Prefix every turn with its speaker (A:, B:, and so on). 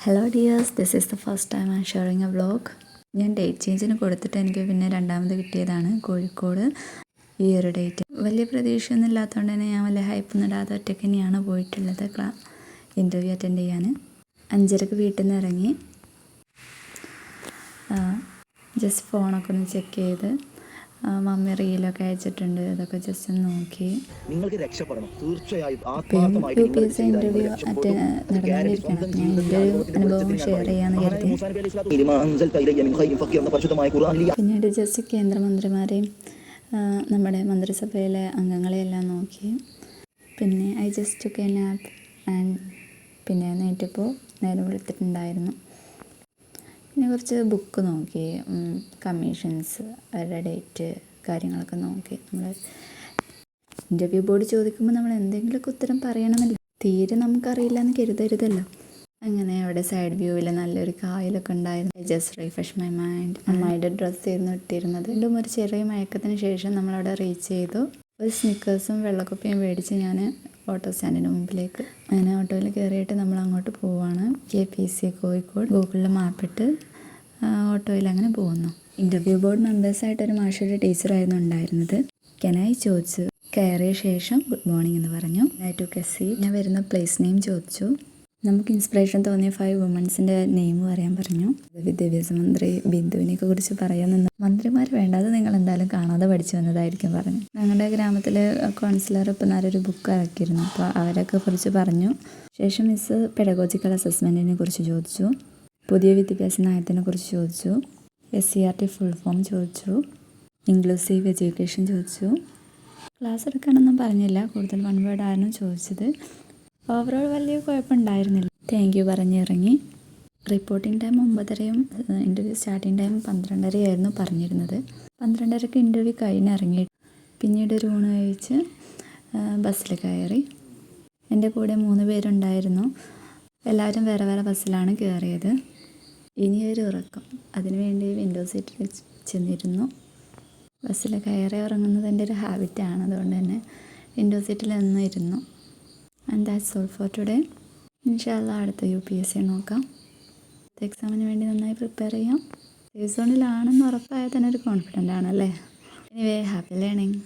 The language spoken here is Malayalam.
A: Hello dears, this is the first time I sharing a vlog. ഞാൻ ഡേറ്റ് ചേഞ്ചിന് കൊടുത്തിട്ട് എനിക്ക് പിന്നെ രണ്ടാമത് കിട്ടിയതാണ് കോഴിക്കോട് ഈ ഒരു ഡേറ്റ്. വലിയ പ്രതീക്ഷയൊന്നും ഇല്ലാത്തതുകൊണ്ട് തന്നെ ഞാൻ വലിയ ഹൈപ്പൊന്നും ഇടാതെ ഒറ്റയ്ക്ക് തന്നെയാണ് പോയിട്ടുള്ളത് ഇൻ്റർവ്യൂ അറ്റൻഡ് ചെയ്യാൻ. 5:30 വീട്ടിൽ നിന്ന് ഇറങ്ങി. ജസ്റ്റ് ഫോണൊക്കെ ഒന്ന് ചെക്ക് ചെയ്ത് മമ്മി റീലൊക്കെ അയച്ചിട്ടുണ്ട്, അതൊക്കെ ജസ്റ്റ് ഒന്ന് നോക്കി.
B: നിങ്ങൾക്ക് രക്ഷപ്പെടണം, തീർച്ചയായും
A: UPSC ഇൻ്റർവ്യൂ നടന്നുകൊണ്ടിരിക്കണം. ഞാൻ എൻ്റെ ഒരു അനുഭവം ഷെയർ ചെയ്യാമെന്ന് കരുതി. പിന്നീട് ജസ്റ്റ് കേന്ദ്രമന്ത്രിമാരെയും നമ്മുടെ മന്ത്രിസഭയിലെ അംഗങ്ങളെയെല്ലാം നോക്കി. പിന്നെ I just took A nap and പിന്നെ നേറ്റിപ്പോൾ നേരം വെളുത്തിട്ടുണ്ടായിരുന്നു. പിന്നെ കുറച്ച് ബുക്ക് നോക്കി, കമ്മീഷൻസ്, അവരുടെ ഡേറ്റ്, കാര്യങ്ങളൊക്കെ നോക്കി. നമ്മൾ ഇൻ്റർവ്യൂ ബോർഡ് ചോദിക്കുമ്പോൾ നമ്മൾ എന്തെങ്കിലുമൊക്കെ ഉത്തരം പറയണമെന്നില്ല, തീരെ നമുക്കറിയില്ല എന്ന് കരുതരുതല്ലോ. അങ്ങനെ അവിടെ സൈഡ് വ്യൂവിൽ നല്ലൊരു കായലൊക്കെ ഉണ്ടായിരുന്നു. Just refresh my mind. അമ്മായിയുടെ ഡ്രസ്സ് ആയിരുന്നു ഇട്ടിരുന്നത്. വീണ്ടും ഒരു ചെറിയ മയക്കത്തിന് ശേഷം നമ്മളവിടെ റീച്ച് ചെയ്തു. ഒരു സ്നിക്കേഴ്സും വെള്ളക്കുപ്പിയും മേടിച്ച് ഞാൻ ഓട്ടോ സ്റ്റാൻഡിന് മുമ്പിലേക്ക് അങ്ങനെ ഓട്ടോയിൽ കയറിയിട്ട് നമ്മൾ അങ്ങോട്ട് പോവുകയാണ്. KPC കോഴിക്കോട്. ഗൂഗിളിൽ മാപ്പിട്ട് ഓട്ടോയിൽ അങ്ങനെ പോകുന്നു. ഇൻ്റർവ്യൂ ബോർഡ് മെമ്പേഴ്സായിട്ടൊരു മാഷൊരു ടീച്ചറായിരുന്നു ഉണ്ടായിരുന്നത്. കെനായി ചോദിച്ചു. കയറിയ ശേഷം ഗുഡ് മോർണിംഗ് എന്ന് പറഞ്ഞു. ഞാൻ വരുന്ന പ്ലേസ് നെയിം ചോദിച്ചു. നമുക്ക് ഇൻസ്പിറേഷൻ തോന്നിയ 5 വുമൻസിൻ്റെ നെയിം പറയാൻ പറഞ്ഞു. വിദ്യാഭ്യാസ മന്ത്രി ബിന്ദുവിനെയൊക്കെ കുറിച്ച് പറയാമെന്ന്. മന്ത്രിമാർ വേണ്ട, അത് നിങ്ങൾ എന്തായാലും കാണാതെ പഠിച്ചു വന്നതായിരിക്കും പറഞ്ഞു. ഞങ്ങളുടെ ഗ്രാമത്തിൽ കൗൺസിലർ ഇപ്പം നല്ലൊരു ബുക്ക് ഇറക്കിയിരുന്നു, അപ്പോൾ അവരൊക്കെ കുറിച്ച് പറഞ്ഞു. ശേഷം മിസ് പെഡഗോജിക്കൽ അസസ്മെൻറ്റിനെ കുറിച്ച് ചോദിച്ചു. പുതിയ വിദ്യാഭ്യാസ നയത്തിനെ കുറിച്ച് ചോദിച്ചു. SCRT ഫുൾ ഫോം ചോദിച്ചു. ഇൻക്ലൂസീവ് എഡ്യൂക്കേഷൻ ചോദിച്ചു. ക്ലാസ് എടുക്കാനൊന്നും പറഞ്ഞില്ല, കൂടുതൽ വൺ വേർഡ് ആയിരുന്നു ചോദിച്ചത്. ഓവറോൾ വലിയ കുഴപ്പമുണ്ടായിരുന്നില്ല. താങ്ക് യു പറഞ്ഞിറങ്ങി. റിപ്പോർട്ടിംഗ് ടൈം 9:30യും ഇൻ്റർവ്യൂ സ്റ്റാർട്ടിംഗ് ടൈം 12:30 പറഞ്ഞിരുന്നത്. 12:30 ഇൻ്റർവ്യൂ കഴിഞ്ഞിറങ്ങി. പിന്നീട് ഒരു ഊണ് കഴിച്ച് ബസ്സിൽ കയറി. എൻ്റെ കൂടെ 3 പേരുണ്ടായിരുന്നു. എല്ലാവരും വേറെ വേറെ ബസ്സിലാണ് കയറിയത്. ഇനിയൊരു ഉറക്കം, അതിനുവേണ്ടി വിൻഡോ സീറ്റിൽ ചെന്നിരുന്നു. ബസ്സിൽ കയറി ഉറങ്ങുന്നത് എൻ്റെ ഒരു ഹാബിറ്റാണ്, അതുകൊണ്ട് തന്നെ വിൻഡോ സീറ്റിൽ നിന്നിരുന്നു. And that's all for today. ഇൻഷാല്ലാ അടുത്ത UPSC നോക്കാം. എക്സാമിന് വേണ്ടി നന്നായി പ്രിപ്പയർ ചെയ്യാം. സേഫ് സോണിലാണെന്ന് ഉറപ്പായാൽ തന്നെ ഒരു കോൺഫിഡൻ്റ് ആണല്ലേ. Anyway, happy learning.